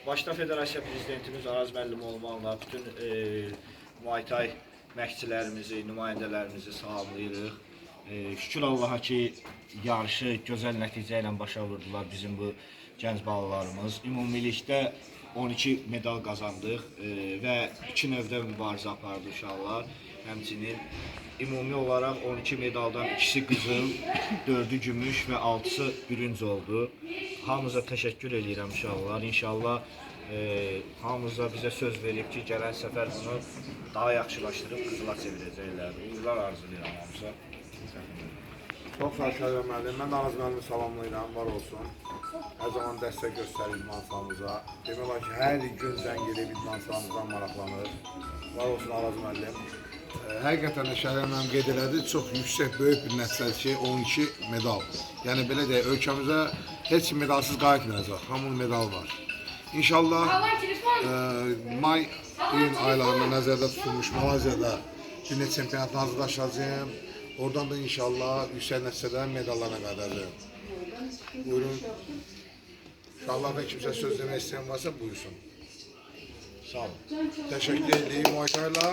Başta Federasiya Prezidentimiz Araz Müəllim olmaqla bütün Muay Thai məşqçilərimizi, nümayəndələrimizi salamlayırıq. Şükür Allaha ki, yarışı gözəl nəticə ilə başa vurdular bizim bu gənc balalarımız. Ümumilikdə 12 medal qazandıq və 2 növdə mübarizə apardı uşaqlar. Həmçinin ümumi olaraq 12 medaldan 2'si qızıl, 4'ü gümüş və 6'sı bürünc oldu. Hamınıza təşəkkür edirəm uşaqlar. İnşallah hamınıza bizə söz verib ki, gələn səfər bunu daha yaxşılaşdırıb qızıla çevirəcəklər. Uğurlar arzulayıram hamıza. Çox sağ olun müəllim. Mən Araz müəllimi salamlayıram, var olsun. Hər zaman dəstək göstərir idmançılarımıza. Demək olar ki, hər gün zəng edib idmançılarımızdan maraqlanır. Var olsun Araz müəllim. Həqiqətən də Şəhər müəllim qeyd elədi, çox yüksək, böyük bir nəticədir ki, 12 medal. Yəni belə deyək, ölkəmizə heç medalsız qayıtmayacaq, hamının medal var. İnşallah may iyun aylarında nəzərdə tutulmuş Malayziyada dünya çempionatına hazırlaşacağım. Oradan da inşallah yüksək nəticədən medallarına qədərdir. Buyurun. İnşallah da kimsə söz demək istəyən varsa buyursun. Sağ olun. Təşəkkür edeyim Muay Thai'la.